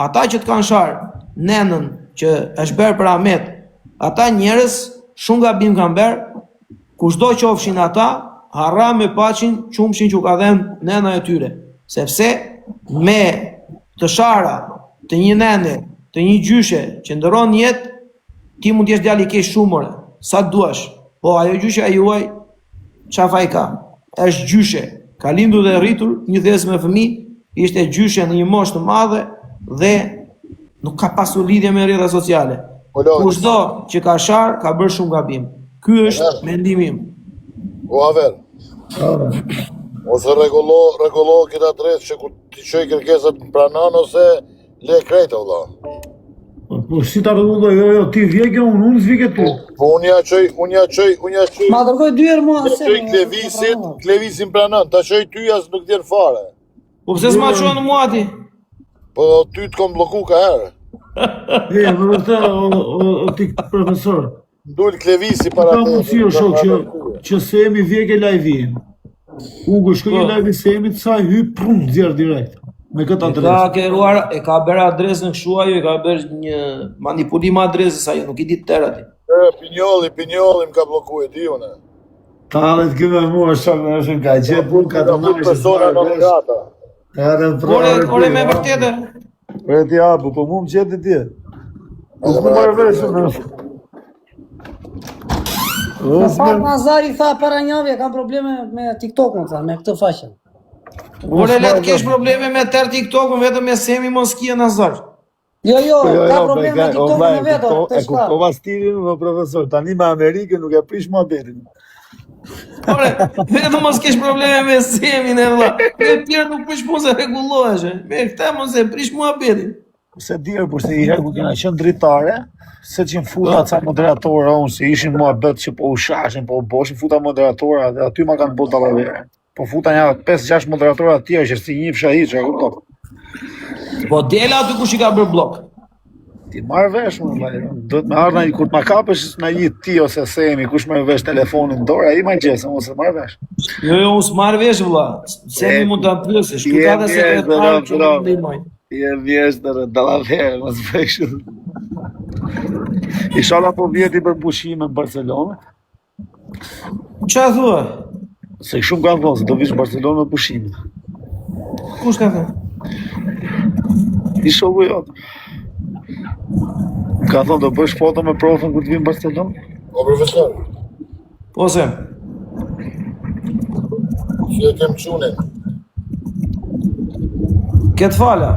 ata që të kanë sharë nenën që është berë për Ahmet, ata njerëz shumë gabim kanë berë, kushdo qofshin ata, harra me paqin qumshin që ka dhenë nena e tyre. Sepse me të shara të një nene, të një gjyshe që ndëron jetë, ti mund t'jesh djali kesh shumëre, sa të duash. Po ajo gjyshe a juaj, qafa i ka? Është gjyshe, ka lindur dhe rritur, një dhezë me fëmi, ishte gjyshe në një moshë të madhe dhe nuk ka pasur lidhje me rrjeta sociale. Kushdo që ka sharë, ka bërë shumë gabim. Ky është mendimim. O Aver, ose rregullo këtë adresë që ku t'i qoj kërkesat pranon ose le krejtë, valla. Po si ta rregulloj, jo, ti vjekë unë s'vjekë ty. Po unë ja qoj. Ma dërgoj 2 herë mua. Ja qoj Klevisin pranon, ta qoj ty as nuk vjen fare. Po pse s'ma qojnë mua ti? Po ty të kom bloku ka herë. Më vërtet, o ti profesor. Dul Klevisi para te. Ka mundësi o shok që Semi vjekë live-in. Ugo shkoj live-in Semi të saj hyp prum nxjerr direkt. Me këtë adresë. E ka bërë adresën kështu ajo, e ka bërë një manipulim adresës ajo, nuk I di tërë ati. Pinjolli më ka bloku e di une. Ta dhe të këve mua shumë ka gjithë pun ka të nërë persona non grata. Ore me vërtete. Ore ti abu, po mu më gjithë ti. Po mu më rëveshë në Në pak Nazari tha para njavje, kam probleme me TikTok-un, me këtë faqen. Ore le të kesh probleme me tërë TikTok-un, vetëm me Semi Moskia Nazar. Jo, ka probleme me TikTok-un me vetë, e kuptova stilin në profesor, tani me Amerikën nuk e prish mua betin. Ore, vetëm mos kesh probleme me Semin e vlla. Me tjerë nuk prish mua se rregulloheshe. Me këtë mos e prish mua betin. Se dirë, por se I herë ku kena qenë dritare, se që më futa ca moderatora, unë se ishin mua betë që po u shashin, po u boshin, futa moderatora, dhe aty ma kanë bot dallavere. Po futa një 5-6 moderatora tjerë, që si një fsha hiq, e kupton. Po dela aty kush I ka bërë blok? Ti marrë vesh, do të me ardhna kur të ma kapesh në një ti ose Semi, kush marrë vesh telefonin dorë, ai ma gjesë, ose marrë vesh. Jo, unë s'marrë vesh, vëlla. Semi mund të pyesësh, ku ka dhe sekretarë që më ndihmojnë. Je vjesht në dallavere, mos vesh. Inshallah po vjeti për pushime në Barcelonë. Qa thua? Se shumë ka thonë, se do vish në Barcelonë me pushime. Kush ka thënë? I shoku jotë. Ka thonë do bësh foto me profën kur të vinë në Barcelonë? O profesor. Po se? Si e kem qunin? Këtë fala?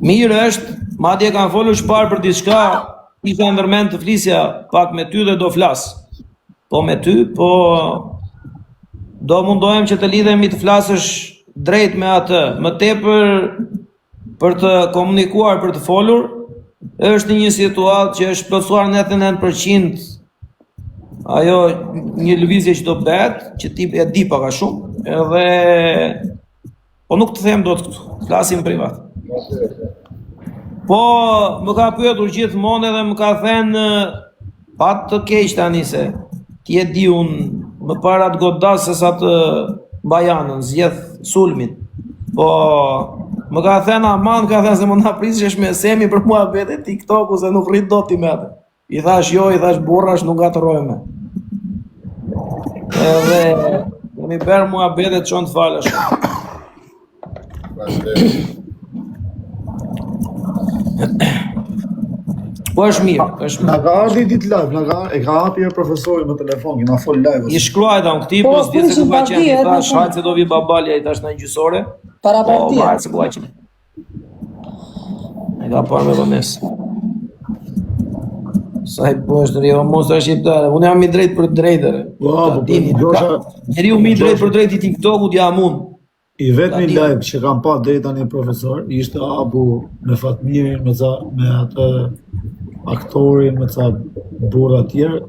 Mirë është, madje kanë folur shpar për diçka, isha ndërmend të flisja pak me ty dhe do flas. Po me ty, po do mundohem që të lidhemi të flasësh drejt me atë, më tepër për të komunikuar, për të folur, është një situatë që është plotësuar 99% ajo një lëvizje që do bëhet, që ti e di pak a shumë, edhe po nuk të them dot këtu, flasim privat. Po më ka pyetur gjithmonë edhe më ka thënë pa të keq tani se ti e di unë më para të godas se sa të bajanën, zgjedh sulmin. Po më ka thënë aman, ka thënë se më na prishesh me Semi për mua vete TikTok-u se nuk rrit dot ti me atë. I thash jo, I thash burrash nuk gatrojme. Edhe kemi bërë mua vete të çon të falesh. Po është mirë, është mirë. Na ka ardhi ditë live, e ka hapi profesori me telefon, na fol live. I shkruaj ta këtij, po s'di se ku ka qenë, thash hajt se do vi babali ai tash në gjysore. Para partia. Po hajt se ku ka qenë. E ka parë me vones. Sa I poshtë rjo, mos është shqiptare, unë jam I drejt për drejtëre. Njeriu mi drejt për drejt I TikTok-ut jam unë. I vetëmi live që kam pa drejta një profesor, ishte Abu me Fatmirin, me atë aktorin, me ca burra tjerë,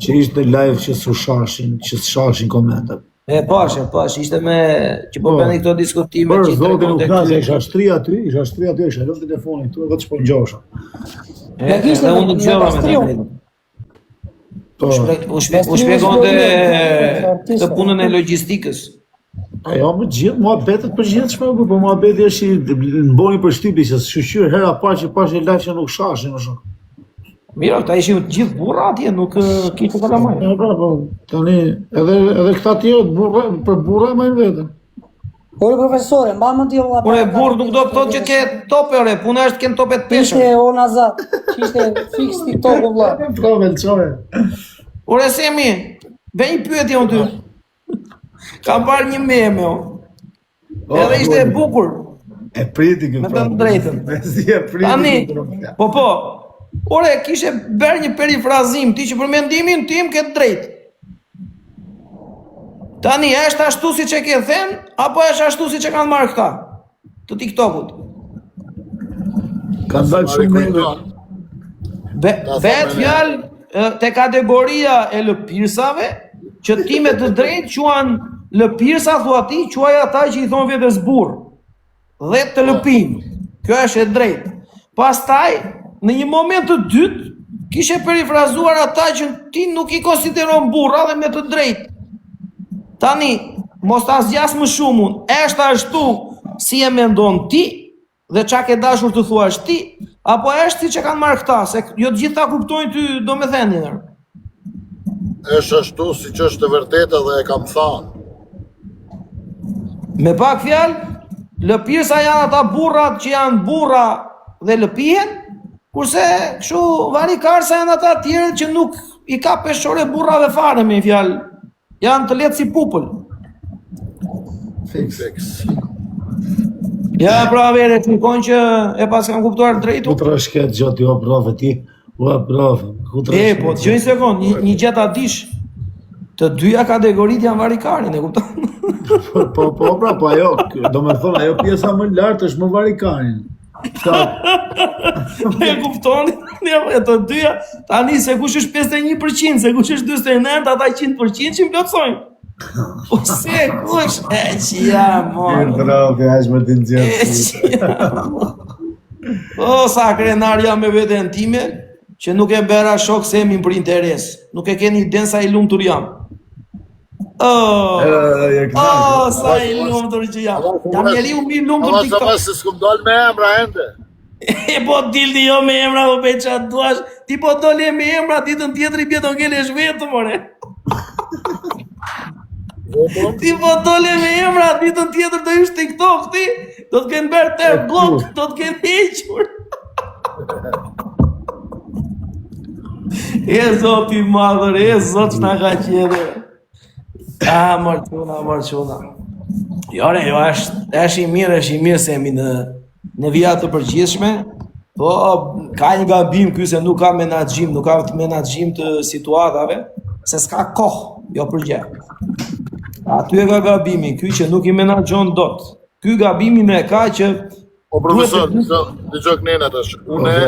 që ishte live që s'shashin komentet. E pash, ishte me që po bëni këto diskutime që zotin u krasë, isha shtri aty, isha lëmë telefonin këtu, vetë shpo njosha. Dhe unë të gjova me të u shpjegon të punën e logjistikës. Ajo më gjithë, muhabetet për gjithë po muhabeti është i mboni për shtypi që shqyr hera parë që pash një live që nuk shashin më shumë. Mira, ta ishin të gjithë burra atje, nuk kishte kalamaj. Ja, po, tani edhe këta tjerë për burra më vetëm. Ore profesore, mba më t'i valla. Ore burr nuk do të thotë që ke tope, ore, puna është kënë tope të peshër. Ishte o Nazat, që ishte fix TikTok o vlla. Po velçore. Ore Semi, bëj një pyetje unë ty. Kam parë një meme, edhe ishte e bukur. E priti kjo. Me të drejtën. Si e priti. Tani, po, ore, kishe bërë një perifrazim, ti që për mendimin tim ke drejtë. Tani, është ashtu si që ke thënë, apo është ashtu si që kanë marrë këta, të TikTokut? Kanë dalë shumë me. Vetë fjalë te kategoria e lëpirsave, që ti me të drejtë quan lëpirsa, thua ti, quaj ata që i thonë vetes burr, dhe të lëpim. Kjo është e drejtë. Pastaj, në një moment të dytë, kishe perifrazuar ata që ti nuk i konsideron burra dhe me të drejtë. Tani, mos ta zgjas më shumë unë, është ashtu si e mendon ti dhe qa ke dashur të thuash ti, apo është si që kanë marrë këta, se jo të gjithë ta kuptojnë ty do me thënë. Është ashtu si që është e vërteta dhe e kam thënë. Me pak fjalë, lëpirsa janë ata burrat që janë burra dhe lëpihen, kurse kështu varikarsa janë ata tjerë që nuk i ka peshore burrave fare me fjalë. Janë të letë si pupull. Fix. Ja, pra vere, të nikon që e pas kanë kuptuar drejtu. Ku të rëshket gjotë jo brove ti, ua brove. Po, të gjojnë sekund, një gjeta dish, të dyja kategorit janë varikarin, e kupton? Po, ajo, do me thonë, ajo pjesa më lartë është më varikarin. E kuptoni, e të dyja, tani se kush është 51%, se kush është 29%, ata 100% që më plotësojnë. Po se kush, e që jam, morë. Bravo, është më të nëzjetë. O, sa krenar jam me veten time, që nuk e bera shok Semin për interes. Nuk e keni den sa i lumtur jam. Sa i lumtur që jam. Jam njeri u mi lumtur TikTok. Ama se s'kum dal me emra ende. E po dildi jo me emra, po pe qatë duash. Ti po dole me emra, ditën tjetër i bjeton ngelesh vetë, more. Ti po dole me emra, ditën tjetër do ish TikTok, ti. Do të kenë bërë të blok, do të kenë hequr. E zoti madhër, e zot që nga ka qede. Mërquna. Jore, jo, është i mirë Semi në vijat të përgjithshme, po ka një gabim ky se nuk ka menaxhim, nuk ka menaxhim të situatave, se s'ka kohë, jo për gjë. Aty e ka gabimin, ky që nuk i menaxhon dot. Ky gabimin e ka që O profesor, dëgjoj kënena tash. Unë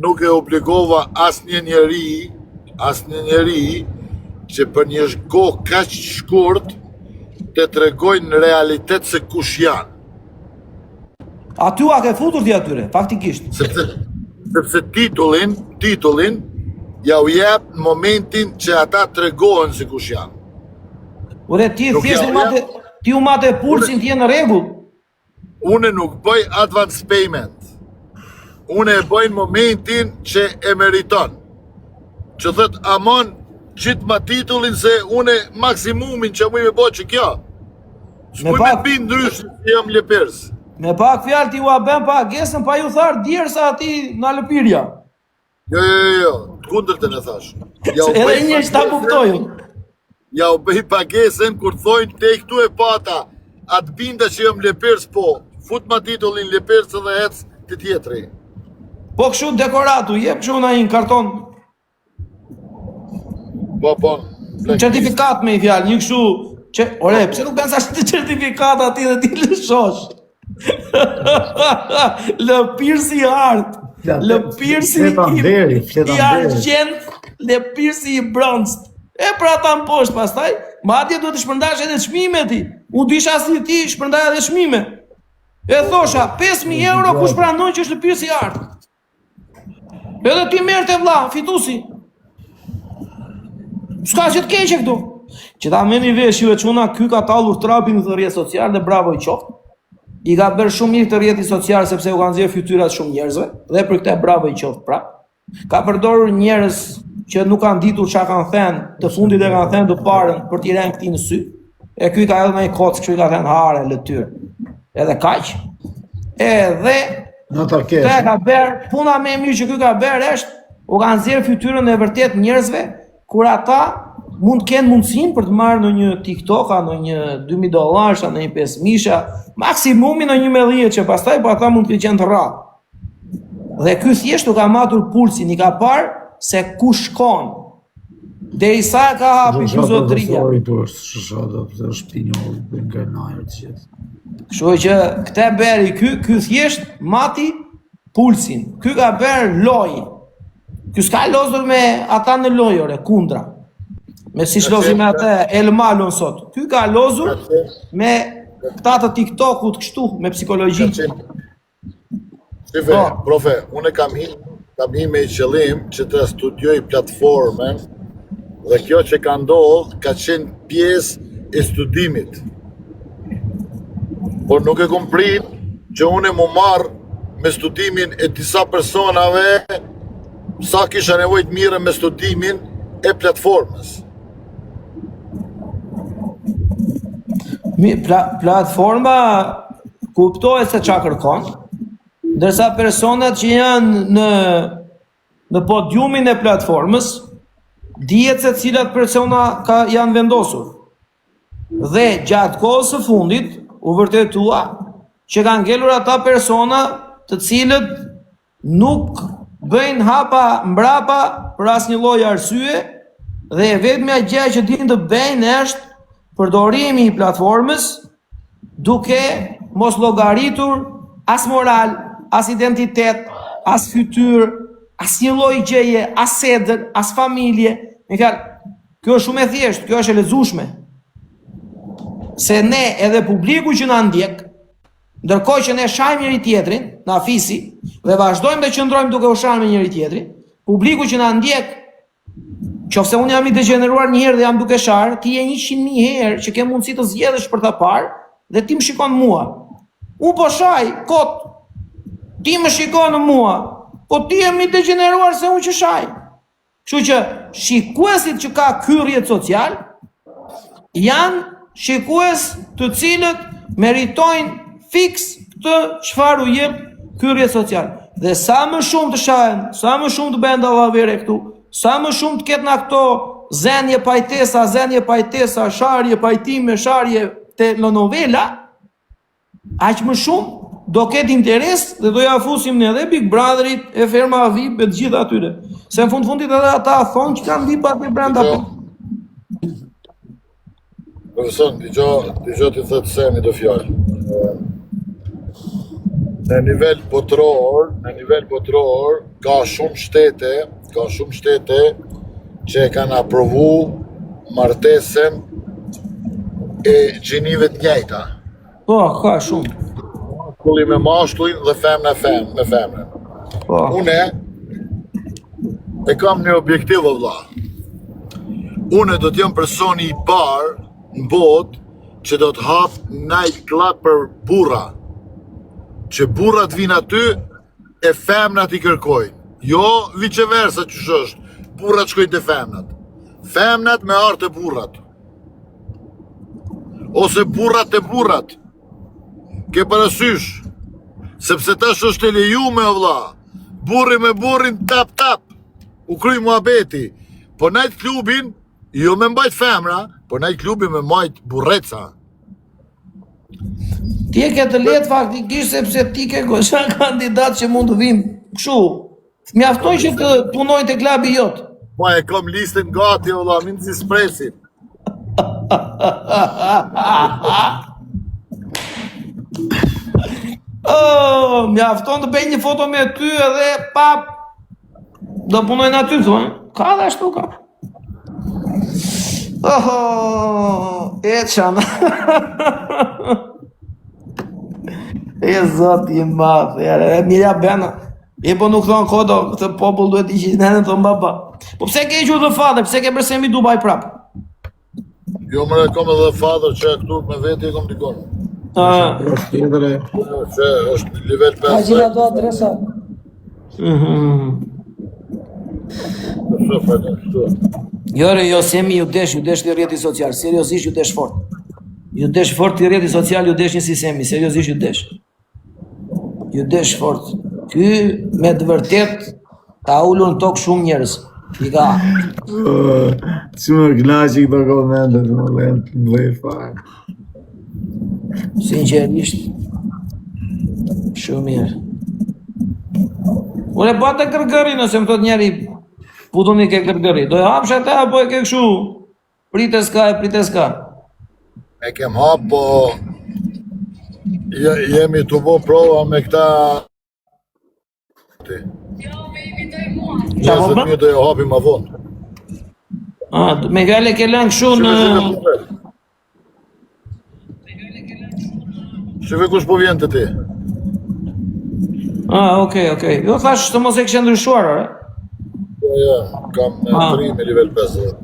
nuk e obligova asnjë njeri që për një kohë kaq shkurt të tregojnë në realitet se kush janë. Aty a ke futur ti atyre, faktikisht. Sepse titullin ja u jep në momentin që ata tregohen se kush janë. Ore, ti thjesht u mate pulsin, ti je në rregull. Unë nuk bëj advance payment. Unë e bëj në momentin që e meriton. Që thët, amon, qitë ma titullin se unë maksimumin që mu i me bëj që kjo. Shkuj me bind ndryshë që jam lëpirs. Me pak fjalë ti u a ben pa gesën, pa ju tharë djerë sa ati në lëpirja. Jo, të kundër të në thash. Edhe një që ta kuptojnë. Ja u bëj pagesën kur thojnë te i këtu e pata, atë binda që jam lëpirs po. Fut ma titullin lëpirs dhe hec të tjetëri. Po kështu dekoratu, jep kështu na një karton. Po. Certifikat me i fjalë, një kështu që, ore, pse nuk pensa të certifikat ati dhe ti lëshosh? Lëpirsi i artë, lëpirsi i argjent, lëpirsi i bronzt. E pra ta më poshtë pastaj, madje duhet të shpërndash edhe çmime ti. Unë disha si ti shpërndaj edhe çmime. E thosha, 5.000 euro kush pranon që është lëpirsi i artë. Edhe ti merrte vlla, fitusi. S'ka që të keqe këtu. Që ta meni vesh ju e quna ky ka tallur trapin në rrjet social dhe bravo i qoftë. I ka bërë shumë mirë të rrjeti social sepse u kanë nxjerrë fytyrat shumë njerëzve dhe për këtë bravo i qoftë prap. Ka përdorur njerëz që nuk kanë ditur çka kanë thënë, të fundit e kanë thënë të parën për t'i rënë këtij në sy. E ky ka edhe me koc, kështu i ka thënë hare lëtyr. Edhe kaq. Edhe Në ta kesh. Këtë ka bërë, puna më e mirë që ky ka bërë është u kanë nxjerrë fytyrën e vërtet njerëzve kur ata mund të kenë mundësinë për të marrë në një TikTok, në një $2.000, në një 5.000, maksimumi në 1.000 që pastaj po ata mund të qenë të rrallë. Dhe ky thjesht u ka matur pulsin, i ka parë se ku shkon. Derisa ka hapi ky zotëria. Por shosha do shpinjoll nga najer të gjithë. Kështu që këtë beri ky thjesht mati pulsin. Ky ka bërë lojë. Ky s'ka lozur me ata në lojore, kundra. Me si shlozi me atë Elmalon sot. Ky ka lozur me këta të TikTokut kështu, me psikologji. Shife, profe, unë kam hi me qëllim që të studioj platformën dhe kjo që ka ndodhë ka qenë pjesë e studimit. Por nuk e kom prit që unë mu marrë me studimin e disa personave sa kisha nevojt mire me studimin e platformës. Platforma kuptohet se çka kërkon, ndërsa personat që janë në podiumin e platformës dihet se cilat persona janë vendosur. Dhe gjatë kohës së fundit u vërtetua që kanë ngelur ata persona të cilët nuk bëjnë hapa mbrapa për asnjë lloj arsye dhe vetmja gjë që dinë të bëjnë është përdorimi i platformës duke mos llogaritur as moral, as identitet, as fytyrë, as një lloj gjëje, as sedër, as familje. Me fjalë, kjo është shumë e thjeshtë, kjo është e lexueshme. Se ne edhe publiku që na ndjek, ndërkohë që ne shajmë njëri tjetrin, na fisi dhe vazhdojmë të qëndrojmë duke u sharë me njëri tjetrin, publiku që na ndjek, qofse unë jam i degeneruar një herë dhe jam duke sharë, ti je 100.000 herë që ke mundësi të zgjedhësh për ta parë dhe ti më shikon mua. Unë po shaj, kot, ti më shikon mua, po ti jam i degeneruar se unë që shaj. Kështu që shikuesit që ka ky rrjet social janë shikues të cilët meritojnë fiks këtë çfarë u jep ky rrjet social. Dhe sa më shumë të shahen, sa më shumë të bëhen dallavere këtu, sa më shumë të ketë na këto zenje pajtesa, sharje pajtime, sharje telenovela, aq më shumë do ketë interes dhe do ja fusim ne edhe Big Brotherit, e Ferma VIP, e të gjitha atyre. Se në fundit edhe ata thonë që kanë vipat me brenda. Profesor, dëgjoj të thëtë semi do fjallë. Në nivel botror, ka shumë shtete që e kanë aprovu martesen e gjinive të njëjta. Po, ka shumë. Mashkulli me mashkullin dhe femna me femnën. Po. Une e kam një objektiv o vlla. Une do t'jam personi i parë në botë që do t'hap night club për burra. Që burrat vinë aty e femnat i kërkojnë. Jo viceversa që është, burrat shkojnë të femnat. Femnat me artë e burrat. Ose burrat e burrat. Ke parasysh, sepse tash është e lejuar o vlla. Burri me burrin tap. U kry muhabeti. Po night klubin, jo me mbajt femra, po night klubin me mbajt burreca. Ti e ke të lehtë faktikisht sepse ti ke goxha kandidat që mund të vinë kështu. Mjaftoj që të punojnë te klubi jot. Po e kam listën gati valla, më nxis spresin. Oh, mjafton të bëj një foto me ty edhe pap do punojnë aty thonë. Ka dhe ashtu ka. Oh, e çana. E zoti i madh, e mira bëna. E po nuk thon kodo, këtë popull duhet i gjithë nënë thon baba. Po pse ke qenë të fatë, pse ke bërë semi Dubai prap? Jo më kom edhe father që këtu me veti e kom dikon. Tjetër e Që është nivel 5. Ka gjina do adresa. Jore, jo, Semi, ju desh të rjeti social, seriosisht ju desh fort. Ju desh fort të rjeti social, ju desh një si Semi, seriosisht ju desh. Ju desh fort. Ky, me të vërtet, ka ullur në tokë shumë njerëz. I ka. që më knaqi këto komentet, më lejnë të mblej fare. Sinqerisht. Shumë mirë. Ure, po atë gërgëri, nëse më thot njeri, putuni ke gërgëri. Do e hapsh atë, apo e ke këshu? Prite s'ka. E kem hap, po jemi të bo prova me këta 20 minutë e hapi ma vonë. Me gale ke lënë këshu në... Shive kush po vjen të ti? Okej. Jo thash të mos e kështë ndryshuar, Ja, kam 3 me nivel 50.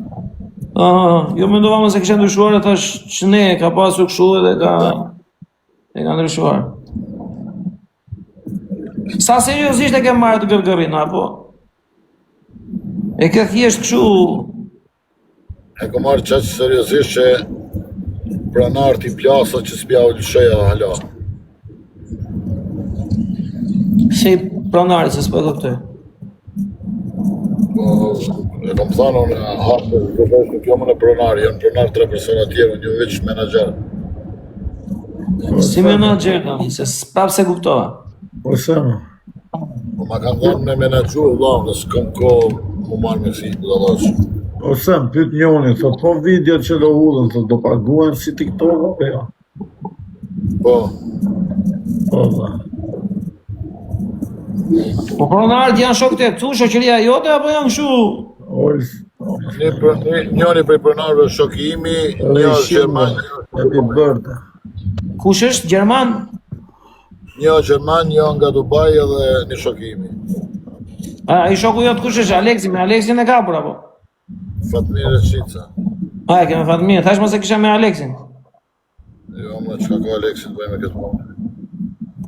Jo mendova mos e kështë ndryshuar, e thash që ne ka pasu këshu edhe ka ndryshuar. Sa seriosisht e ke marrë të gërgërin, apo? E ke thjesht këshu... E kom marrë qaq seriosisht që pranar t'i plasët që s'pja u lësheja hala. Si pranari, se s'po kuptoj. E kom thano në hapë, nuk jo më në pronari, janë pronar 3 persona tjerë, një veç menager. Si menager tani, se prap se kuptova. Po shema. Po ma kanë dhënë me menagju, dhe s'kom ko mu marrë me si, dhe dhash. Po sem, pyet njoni, thot po videot që do hudhën, thot do paguhen si TikTok, apo jo? Po, Po dhe. Po pronarët janë shokët e tu, shoqëria jote, apo janë kështu? Ojës, njoni prej pronarëve shoki imi, një është Gjerman, e pi bërta. Kush është? Gjerman? një është Gjerman, një nga Dubai edhe një shoki imi. I shoku jotë kush është? Aleksi, me Aleksin e kapur, apo? Fatmir e Shqica. E keme Fatmir, thash mos e kisha me Aleksin. Jo, më qka ka Aleksin të bëjmë këtë moment.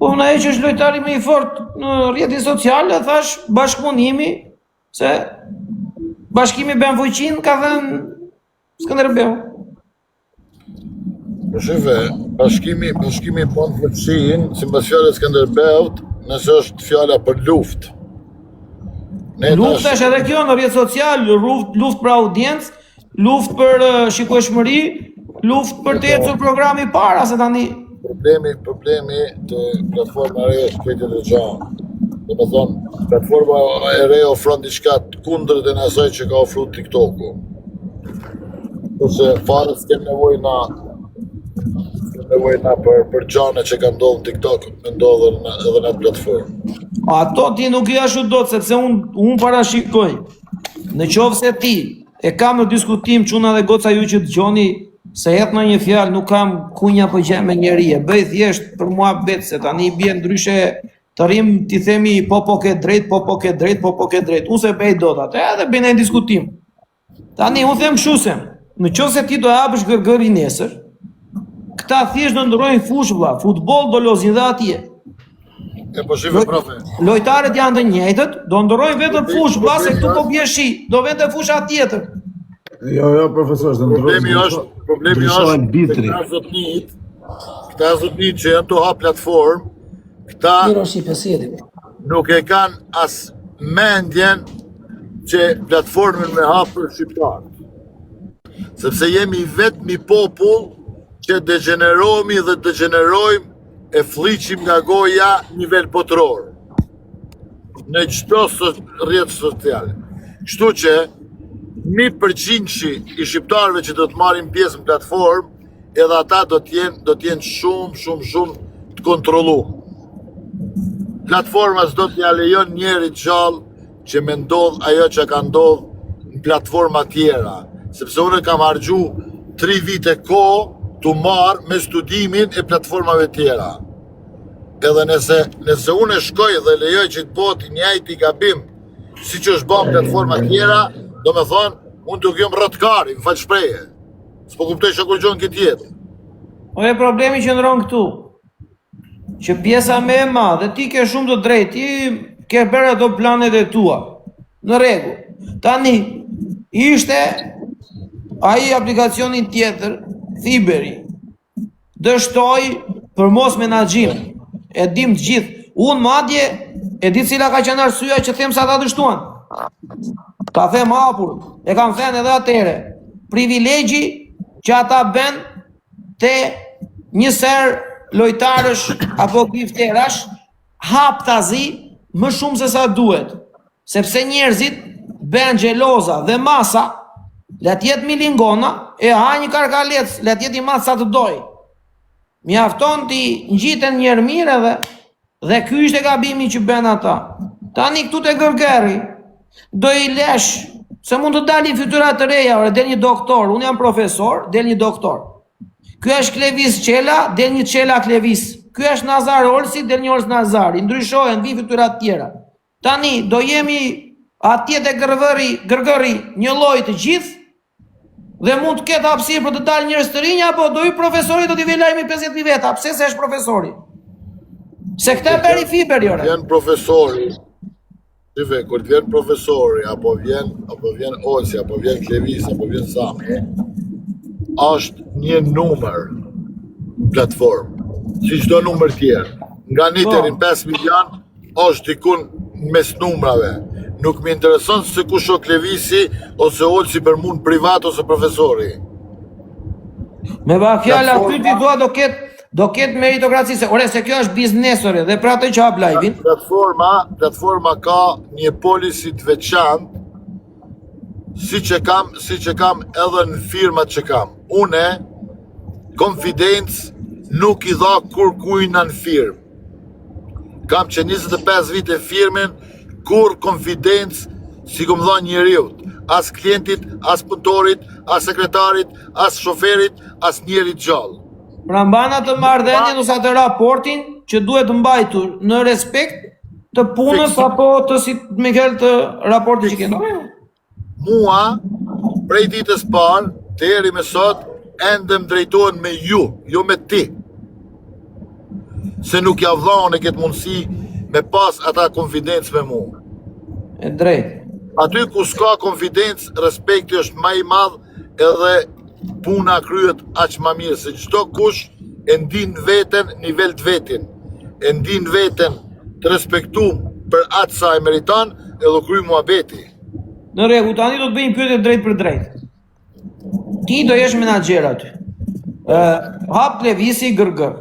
Po na e që është lojtari me i fort në rrjetin sociale, thash bashkëpunimi, se bashkimi Ben Fuqin ka thënë Skënderbeu. Po shefe, bashkimi bon Fuqin, si mbas fjallë Skënderbeut, nëse është fjalla për luft. Luft është edhe kjo në rrjet social, luft për audiencë, luft për shikueshmëri, luft për të ecur programi para, se tani... Problemi të platforma e re është këtë të gjanë. Dhe me thonë, platforma e re ofron diçka të kundërt e asaj që ka ofru TikToku. Përse fare s'kem nevojna për gjane që ka ndodhë në TikTok, me ndodhë edhe në platformë. Ato ti nuk i ashtu do të, sepse unë parashikoj, në qovë se ti e kam në diskutim quna dhe goca ju që të gjoni, se jetë në një fjalë nuk kam kunja për gjemë me njeri, e bëj thjesht për mua betë, se tani i bje ndryshe të rrim t'i themi po ke drejt, po ke drejt, unë se bëj do të atë, edhe bëjnë e diskutim. Tani unë them këshusem, në qovë se ti do e apësh gërgëri nesër, këta thjesht do ndërojnë fush vlla, futboll do lozin dhe atje. E po shive profe. Lojtarët janë të njëjtët, do ndërojnë vetëm fush vlla, se këtu po bje shi, do vende fusha tjetër. Jo, profesor, se Problemi është këta zotnit që janë të ha platform, këta nuk e kanë as mendjen që platformën me ha për shqiptarë. Sepse jemi vetëmi popull që degenerohemi dhe degenerojmë e fliqim nga goja nivel botëror në çdo rrjet social. Kështu që 1% i shqiptarëve që do të marrin pjesë në platformë, edhe ata do t'jenë shumë të kontrolluar. Platforma s'do t'ja lejon njerit gjallë që me ndodh ajo që ka ndodh në platforma tjera, sepse unë kam harxhu 3 vite kohë të marrë me studimin e platformave tjera. Edhe nëse unë shkoj dhe lejoj që të bëhet njëjti gabim si që është bën platforma tjera, do me thonë, unë të kjom rëtkari, më falë shpreje. S'po kuptoj që kur gjon këtë jetë. Ore problemi që ndron këtu. Që pjesa më e madhe, ti ke shumë të drejtë, ti ke bërë ato planet e tua. Në rregull. Tani ishte ai aplikacioni tjetër, Fiberi. Dështoi për mos menaxhim. E dim të gjithë. Unë madje e di cila ka qenë arsyeja që them se ata dështuan. Ta them hapur, e kam thënë edhe atëre. Privilegji që ata bën te një ser lojtarësh apo grifterash haptazi më shumë se sa duhet. Sepse njerëzit bën xheloza dhe masa, le të jetë milingona, e ha një karkalec, le të jetë i madh sa të doj. Mjafton ti ngjiten njerë mirë edhe dhe ky ishte gabimi që bën ata. Tani këtu te Gërgeri do i lesh se mund të dalin fytyra të reja, ore del një doktor, unë jam profesor, del një doktor. Ky është Klevis Qela, del një Qela Klevis. Ky është Nazar Olsi, del një Ols Nazari. Ndryshohen, vi fytyra të tjera. Tani do jemi atje te Gërgëri një lloj të gjithë dhe mund të ketë hapësirë për të dalë njerëz të rinj apo do i profesori do t'i vjen lajmi 50 veta, pse se është profesori? Se këta bëri Fiberi ore. Vjen profesori. Shive, kur vjen profesori apo vjen Olsi, apo vjen Klevis, apo vjen Sami, është një numër platform, si çdo numër tjerë. Nga niterin 5 milion është dikun mes numrave. Nuk më intereson se kush o Klevisi ose Olsi për mund privat ose profesori. Me ba fjala aty ti thua do ket meritokraci se ore se kjo është biznes ore dhe për atë që hap live-in. Platforma ka një policy të veçantë siç e kam edhe në firmat që kam. Une konfidencë nuk i dha kur kujna në firmë. Kam që 25 vite firmin, kur konfidencë si kom dha njeriut, as klientit, as punëtorit, as sekretarit, as shoferit, as njerit gjallë. Pra mbana të marrëdhënien ose atë raportin që duhet mbajtur në respekt të punës apo të si me fjalë të raportit që keni. Mua, prej ditës parë, deri me sot, ende më drejtohen me ju, jo me ti. Se nuk ja vllahon e këtë mundësi me pas ata konfidencë me mua. E drejt. Aty ku s'ka konfidencë, respekti është më i madh edhe puna kryet aq më mirë se çdo kush e ndin veten nivel të vetin. E ndin veten të respektuar për atë sa e meriton edhe kryj muhabeti. Në rregull, tani do të bëjmë pyetje drejt për drejt. Ti do jesh menaxher aty. Hap Klevisi Gërgër.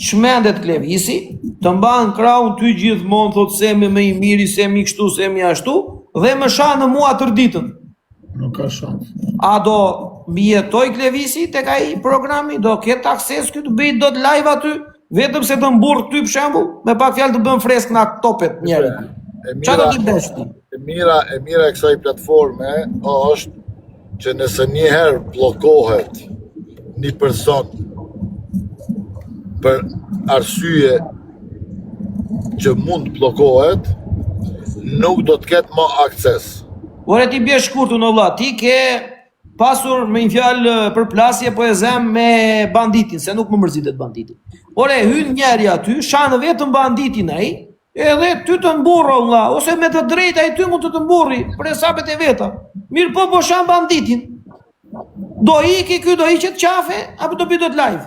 Çmendet Klevisi, të mban krahun ty gjithmonë thotë se më i miri, se më kështu, se më ashtu dhe më sha në mua tër ditën. Nuk ka shans. A do mbijetoj Klevisi tek ai programi, do ketë akses këtu të bëj dot live aty, vetëm se të mburr ty për shembull, me pak fjalë të bën fresk na topet njëri. Çfarë do ti bësh ti? E mira e kësaj platforme është që nëse një herë bllokohet një person për arsye që mund bllokohet, nuk do të ketë më akses. Ore ti bie shkurtu në vëlla, ti ke pasur me një fjalë përplasje po e zem me banditin, se nuk më mërzitet banditi. Ore hyn njeri aty, shanë vetëm banditin ai, edhe ty të mburro vëlla, ose me të drejtë ai ty mund të mburri për hesabet e veta. Mirë po shan banditin. Do iki ky, do hiqet qafe apo do bëj dot live?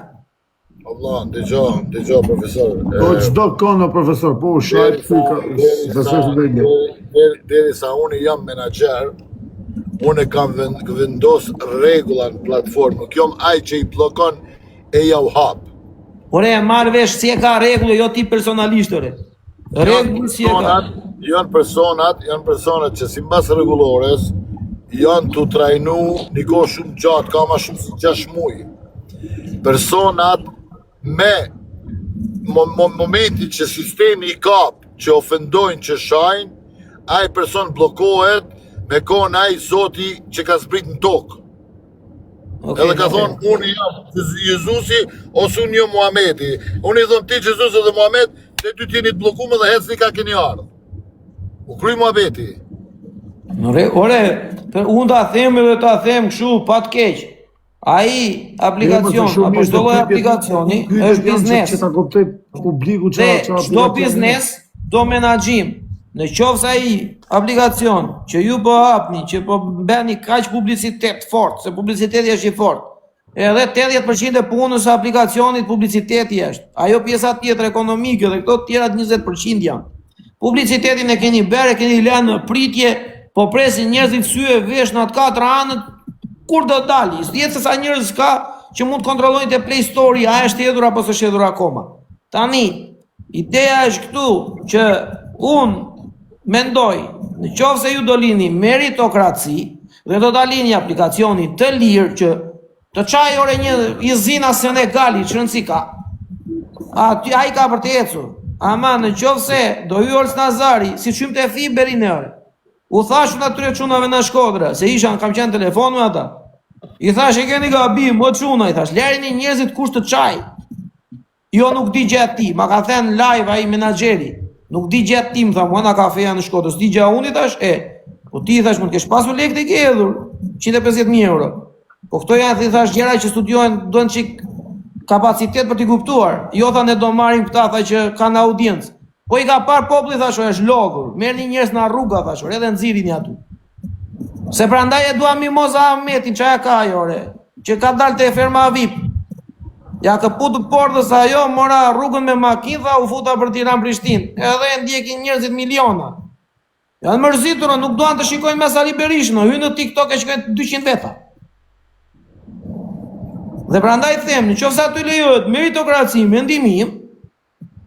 Allah, dëgjoj profesor. Po çdo kono profesor, po shajt fyka, besoj se do i deri sa unë jam menaxher, unë kam vendos rregulla në platformë, nuk jam ai që i bllokon e ja u hap. Ore, marr vesh si e ka rregull, jo ti personalisht ore. Rregull si e ka. Janë personat që sipas rregullores janë të trajnu një kohë shumë gjatë, ka ma shumë si 6 muaj. Personat me momentin që sistemi i kap, që ofendojnë, që shajnë, ai person bllokohet me kohën ai Zoti që ka zbrit në tokë. Edhe ka thonë, unë jam Jezusi ose unë jam Muhamedi. Unë i thonë ti Jezusi dhe Muhamed, se ty t'jeni të bllokuar dhe hecni ka keni ardhur. U kry muhabeti. Ore, unë ta them edhe ta them kështu pa të keq. Ai aplikacion, apo çdo lloj aplikacioni është biznes. Që ta kuptoj publiku çfarë Çdo biznes do menaxhim. Në qoftë ai aplikacion që ju po hapni, që po bëni kaq publicitet fort, se publiciteti është i fortë. Edhe 80% e punës së aplikacionit publiciteti është. Ajo pjesa tjetër ekonomike dhe këto tjera 20% janë. Publicitetin e keni bërë, keni lënë në pritje, po presin njerëzit sy e vesh në atë 4 anët kur do dali. S'dihet se sa njerëz ka që mund të kontrollojnë te Play Store, a është hedhur apo s'është hedhur akoma. Tani, ideja është këtu që unë mendoj, në qoftë se ju do lini meritokraci dhe do ta lini aplikacionin të lirë që të çaj ore një izina Senegali, që rëndësi ka. Ai ka për të ecur. Ama në qoftë se do hyj Ols Nazari, si çym te fiberin e ore. U thash unë atyre çunave në Shkodra, se kam qenë telefon me ata. I thash e keni gabim, mo çuna, i thash, lërini njerëzit kush të çaj. Jo nuk di gjë ti, ma ka thënë live ai menaxheri. Nuk di gjë ti, më tha, mua na kafeja në Shkodër, s'di gjë unë, i thash, po ti i thash, mund kesh pasur lekë të ke hedhur, 150.000 euro. Po këto janë, i thash, gjëra që studiojnë, duhen çik kapacitet për t'i kuptuar. Jo tha ne do marrim këta, tha që kanë audiencë. Po i ka parë populli, thash, është logur. Merrni njerëz në rruga, thash, edhe nxirini aty. Se prandaj e dua Mimoza Ahmetin, çaja ka ajo, që ka dalë te ferma VIP. Ja kaput portës ajo, mora rrugën me makinë, tha u futa për Tiranë-Prishtinë. Edhe e ndjekin njerëzit miliona. Janë mërzitur, nuk duan të shikojnë me Sali Berishën, hynë në TikTok e shikojnë 200 veta. Dhe prandaj them, nëse aty lejohet meritokraci, mendimi im,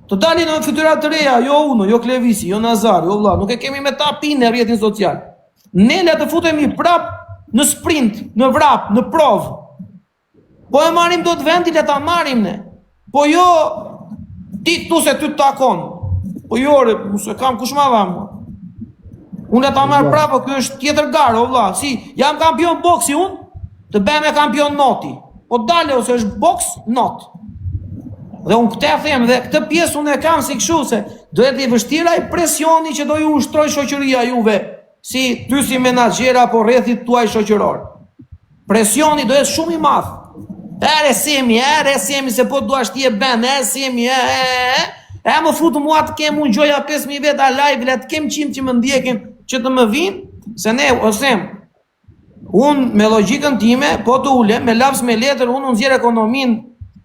të dalin në fytyra të reja, jo uno, jo Klevisi, jo Nazari, jo vlla, nuk e kemi me ta pinë në rrjetin social. Ne le të futemi prap në sprint, në vrap, në provë. Po e marrim do të vendi, le ta marrim ne. Po jo, ti tu se ty të takon. Po jo, se kam kush ma dham. Unë e ta marrë prapë, kjo është tjetër garë, o vlla. Si, jam kampion boksi unë, të bëjmë e kampion noti. Po dale, ose është boks, not. Dhe unë këte them, dhe këtë pjesë unë e kam si këshu, se do e të vështira i presioni që do ju ushtroj shoqëria juve, si ty si menaxher apo rrethit tuaj shoqëror. Presioni do jetë shumë i madh. Ere semi, se po duash ti e ben, semi, më futu mua të kem unë gjoja 5.000 veta live, le të kem 100 që më ndjekin, që të më vinë, se ne, osem, unë me logjikën time, po të ulem, me laps me letër, unë nxjerr ekonominë,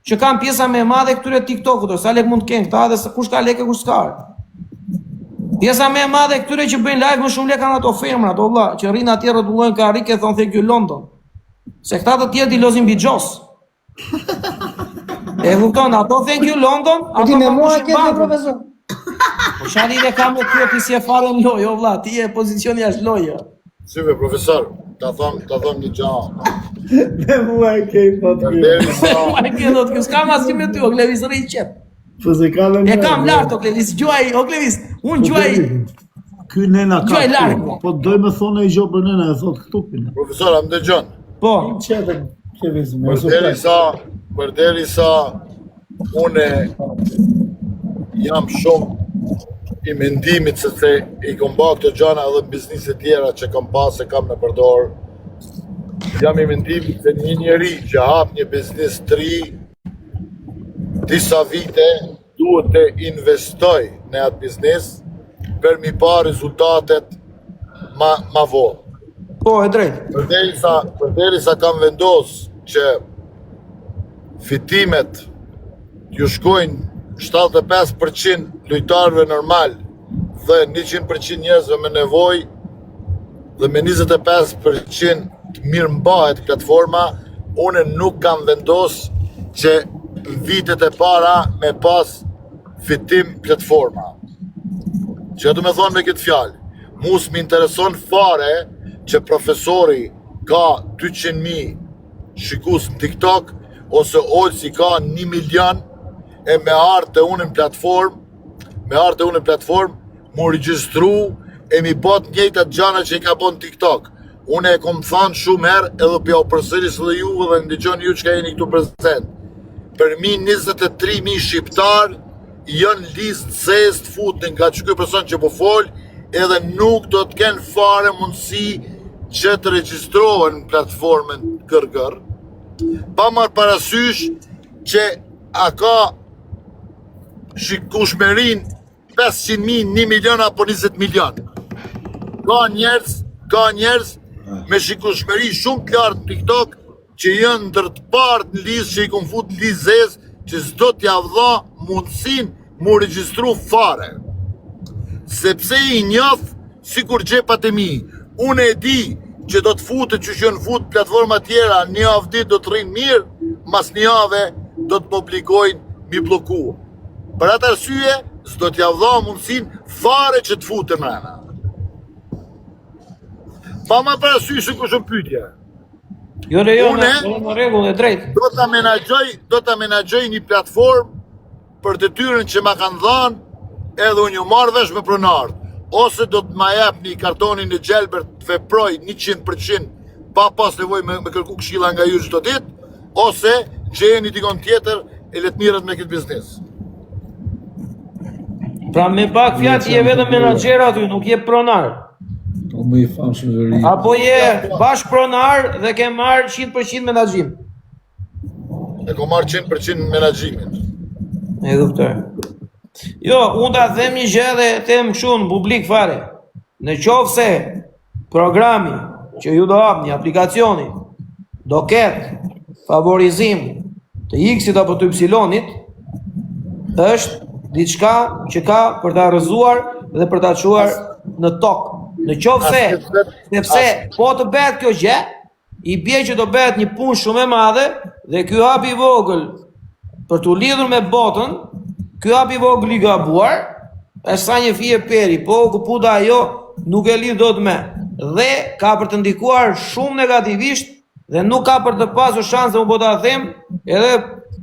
që kam pjesa me madhe këtyre TikTok-ut, sa lek mund të kenë këta, dhe kush ka lek e kush s'ka. Pjesa me madhe këtyre që bëjnë live, më shumë lek kanë ato firmrat, o vlla, që rrinë atje rrotullojnë karrike, thonë thank you London. Se këta të tjerë t'i lozin bijos. E kupton, ato thank you London, ato Ti me mua ke dhe profesor. Po shani dhe kam me kjo ti si e fare në lojë, o vlla, ti e pozicioni jashtë lojë. Syve, profesor, ta thom një gjë. Me mua e ke thot kjo. S'kam asnjë me ty, o Klevis rri qep. Po se ka dhe E kam lart, o Klevis, gjuaj, o Klevis, unë gjuaj. Ky nena ka. Gjuaj larg. Po doj me thonë e gjë për nena, e thot këtu pina. Profesor, am dëgjon. Po. Çetën Klevisi më. Përderisa une jam shumë i mendimit se i kom ba këto gjana edhe biznise tjera që kam pas e kam në përdor. Jam i mendimit se një njeri që hap një biznis të ri, disa vite duhet të investoj në atë biznis për mi pa rezultatet ma vonë. Po, e drejt. Përderisa kam vendos që fitimet ju shkojnë 75% lojtarëve normal dhe 100% njerëzve me nevojë dhe me 25% të mirë mbahet platforma, unë nuk kam vendos që vitet e para me pas fitim platforma. Që do me thonë me këtë fjalë, mus më intereson fare që profesori ka 200.000 shikus në TikTok ose Olsi ka 1 milion e me artë të unë në platform, mu regjistru e mi bot njëjtat gjana që i ka bon TikTok. Unë e kom thanë shumë herë edhe pja u përsëris dhe juve dhe ndigjon ju që ka jeni këtu prezent. Për mi 23.000 shqiptar janë listë sest futnin nga që këj person që po fol edhe nuk do të kenë fare mundësi që të regjistrohen në platformën kërgër pa marrë parasysh që a ka shikueshmërin 500.000, 1 milion apo 20 milion. Ka njerëz me shikueshmëri shumë të lartë në TikTok që janë ndër të parë në listë që i kon fut në listë zezë që s'do t'ja dha mundësinë mu regjistru fare. Sepse i njoh sikur xhepat e mi. Unë e di që do të futet që janë fut platforma tjera, një javë ditë do të rrinë mirë, mas një javë do të më obligojnë mi bloku. Për atë arsye, s'do t'ja dha mundësinë fare që të futet mrena. Pa ma parasysh se kush është pyetja. Jo, në rregull e drejtë. Do ta menaxhoj një platformë për detyrën që ma kanë dhënë edhe unë ju marrë vesh me pronarët. Ose do të ma japni kartonin e Gjelbert të veproj 100% pa pas nevojë me kërku këshilla nga ju çdo ditë, ose gjeni dikon tjetër e le të mirret me këtë biznes. Pra me pak fjalë je vetëm menaxher aty, nuk je pronar. Po më i famshëm veri. Apo je bash pronar dhe ke marrë 100% menaxhim. E ko marrë 100% menaxhimin. E kuptoj. Jo, unë ta them një gjë dhe them kështu në publik fare. Në qoftë se programi që ju do hapni, aplikacioni, do ketë favorizim të X-it apo të Y-it, është diçka që ka për ta rrëzuar dhe për ta çuar në tokë. Në qoftë se, sepse po të bëhet kjo gjë, i bie që do bëhet një punë shumë e madhe dhe ky hap i vogël për t'u lidhur me botën, ky hap i vogël i gabuar, është sa një fije peri, po kupuda ajo nuk e lidh dot me. Dhe ka për të ndikuar shumë negativisht dhe nuk ka për të pasur shanse, unë po ta them, edhe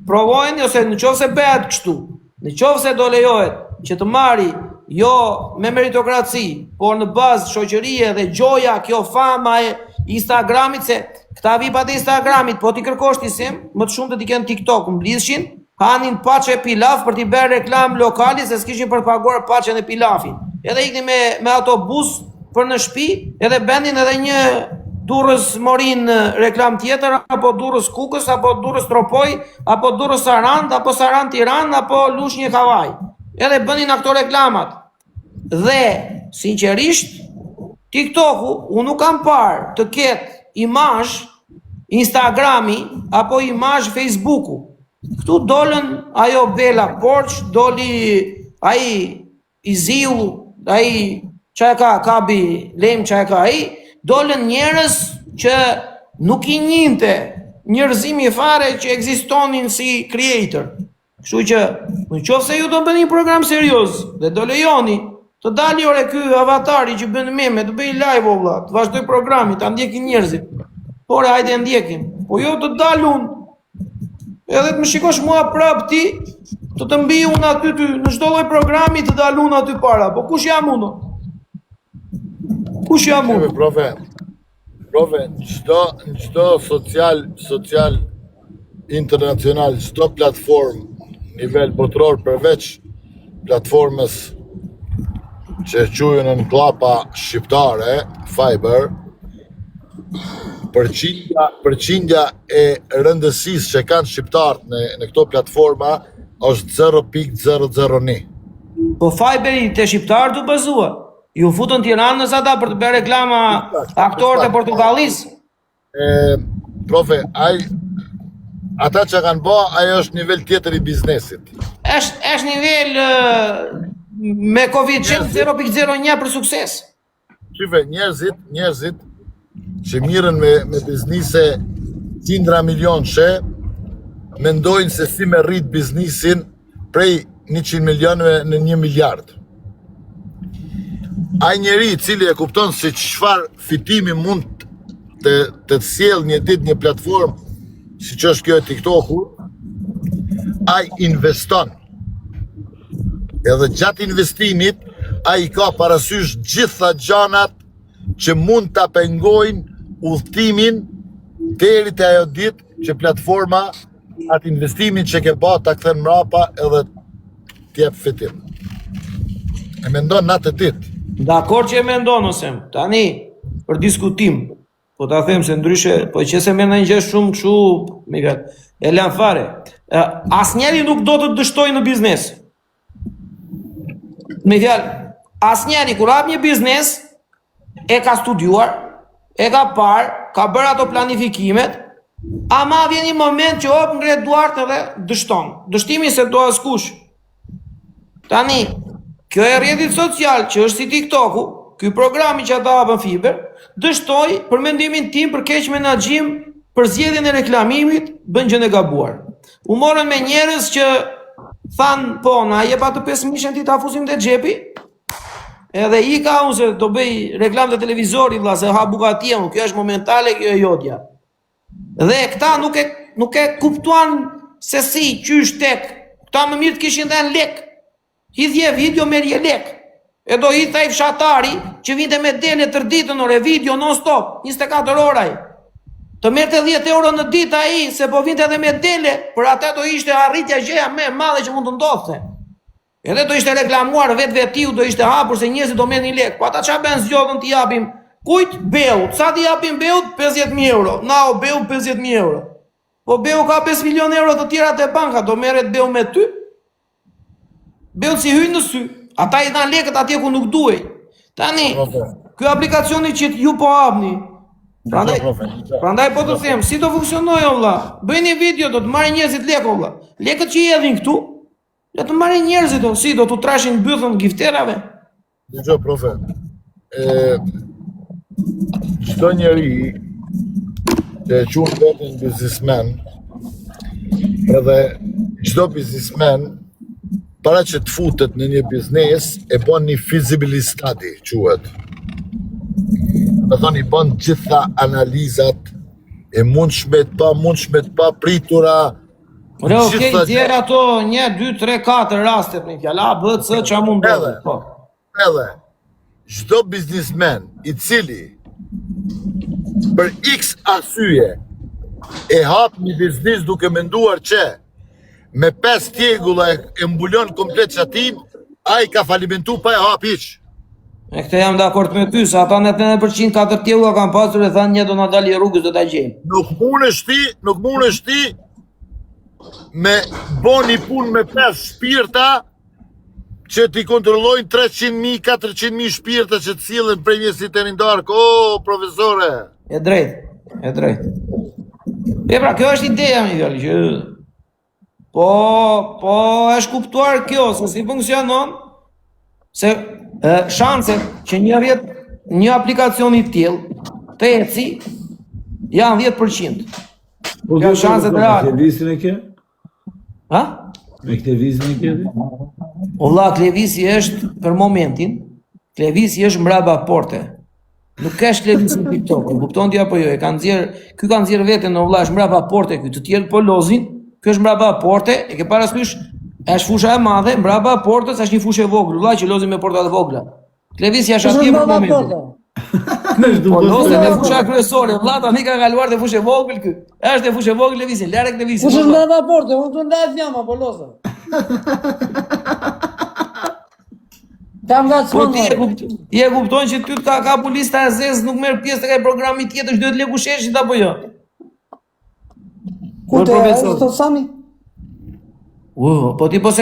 provojnë ose në qoftë se bëhet kështu. Në qoftë se do lejohet që të marri jo me meritokraci, por në bazë shoqërie dhe gjoja, kjo fama e Instagramit, se këta vipat e Instagramit, po t'i kërkosh t'i sim, më të shumë të t'i kenë TikTok, mblidhshin, hanin paçe pilaf për t'i bërë reklam lokali, se s'kishin për të paguar paçen e pilafin. Edhe ikni me autobus për në shtëpi, edhe bendin edhe një durrës morin reklam tjetër, apo durrës Kukës, apo durrës Tropoj, apo durrës Sarand, apo Sarand Tiranë, apo Lushnjë Kavaj. Edhe bënin ato reklamat. Dhe, sinqerisht, TikToku, unë nuk kam parë të ketë imazh Instagrami, apo imazh Facebooku. Këtu dolën ajo Bela Porç, doli ai Iziu, ai çka ka Kabi Lem, çka ka ai, dolën njerëz që nuk i njinte njerëzimi fare që ekzistonin si creator. Kështu që, në qoftë se ju do bëni një program serioz dhe do lejoni të dali ore ky avatari që bën meme, të bëj live o vlla, të vazhdoj programi, ta ndjekin njerëzit. Por hajde ndjekim. Po jo të dalun. Edhe të më shikosh mua prap ti, të mbi unë aty ty, në çdo lloj programi të dalun aty para. Po kush jam unë? Kush jam unë? Prove, në çdo social internacional, çdo platformë nivel botëror përveç platformës që quhen në klapa shqiptare, Fiber, përqindja e rëndësisë që kanë shqiptarët në këto platforma është 0.001. Po Fiberi të shqiptarë të bazua. Ju futën Tiranës ata për të bërë reklama aktorët e Portugallisë. Profe, ata që kanë bë, ajo është nivel tjetër i biznesit. Është nivel me Covid 0.01 për sukses. Qyve, njerëzit që mirën me biznise qindra milionëshe, mendojnë se si me rrit biznisin prej 100 milionëve në 1 miliard. Ai njeri i cili e kupton se çfarë fitimi mund të sjellë një ditë një platformë siç është kjo e TikToku, ai investon. Edhe gjatë investimit, ai ka parasysh gjitha gjanat që mund ta pengojnë udhtimin deri te ajo ditë që platforma atë investimin që ke bërë ta kthen mrapa edhe t'jep fitim. E mendon në atë ditë. Dakor që e mendon ose tani për diskutim. Po ta them se ndryshe, po që se merr në një gjë shumë kështu, Mikael, e lan fare. Asnjëri nuk do të dështojë në biznes. Mikael, asnjëri kur hap një biznes e ka studiuar, e ka parë, ka bërë ato planifikimet, ama vjen një moment që hop ngre duart edhe dështon. Dështimi se do askush. Tani, kjo e rrjetit social që është si TikToku, ky programi që ata hapën fiber, dështoi për mendimin tim për keq menaxhim, për zgjedhjen e reklamimit, bën gjën e gabuar. U morën me njerëz që than, po, na jep atë 5.000 ti ta fusim te xhepi. Edhe i ka unë se do bëj reklam të televizorit, vlla, se ha bugatia, kjo është momentale, kjo e jotja. Dhe këta nuk e kuptuan se si, qysh tek. Këta më mirë të kishin dhe në lek. Hidhje video merje lek. E do hitha i fshatari që vinte me dele tërditën ore video non stop, 24 oraj. Të merte 10 euro në ditë ai, se po vinte edhe me dele, për ata do ishte arritja gjëja më e madhe që mund të ndodhte. Edhe do ishte reklamuar vetiu, do ishte hapur se njerëzit do merrnin lek. Po ata çfarë bën zgjodhën t'i japim kujt beut? Sa t'i japim beut? 50.000 euro. Na o beu 50.000 euro. Po beu ka 5 milion euro të tjera te banka, do merret beu me ty? Beut si hyn në sy. Ata i dhan lekët atje ku nuk duhej. Tani, ky aplikacioni që ju po hapni. Prandaj po të them, si do funksionojë valla? Bëjni video, do të marrin njerëzit lekë valla. Lekët që i hedhin këtu, do të marrin njerëzit, si do t'u trashin bythën gifterave. Dëgjoj profe. Çdo njeri që e quhen veten biznesmen, edhe çdo biznesmen para që të futet në një biznes e bën një feasibility study, quhet. Me thonë i bën gjitha analizat e mundshmet, pa mundshmet, pa pritura. Okej, djerë ato 1, 2, 3, 4 rastet në fjalla, bëtë së që mund bërë. Edhe, çdo biznesmen i cili për X arsye e hap një biznes duke menduar që me 5 tjegulla e mbulon komplet qatin, a i ka falimentu pa e hap hiq. E këte jam dakord me ty, sa ata 90% 4 tjegulla kanë pasur e thanë një do në dalë i rrugës do t'a gjejmë. Nuk mund është ti me bo një pun me 5 shpirta që ti kontrollojnë 300.000, 400.000 shpirta që të cilën prej mjesit e rindark. O, profesore! E drejt. E pra, kjo është ideja mi vjali, që... Po, është kuptuar kjo, se si funksionon, se shanset që një aplikacion i tillë të eci, janë 10%. Kjo shanset reale. Me këtë vizin e kje? Ha? Me këtë vizin e kje? Olla, klevisi është, për momentin, klevisi është mbrapa porte. Nuk është klevisi në TikTok, në kupton t'i apo jo, ky ka nxjerr veten në olla, është mbrapa porte, ky të tjerë po lozin, ky është mbrapa porte, e ke parasysh, është fusha e madhe, mbrapa portës është një fushë e vogël, vëlla që lozin me porta të vogla. Klevisi është atje për momentin. Po lozin me fusha kryesore, vëlla tani ka kaluar te fushë e vogël ky. Është e fushë e vogël Levisi, larg Levisi. Fushë mbrapa porte, unë të ndaj fjama po loza. Po ti e kupton që ty ka lista e zezë, nuk merr pjesë tek ai programi tjetër, duhet leku sheshit apo jo? Ku të Sami? Po ti po se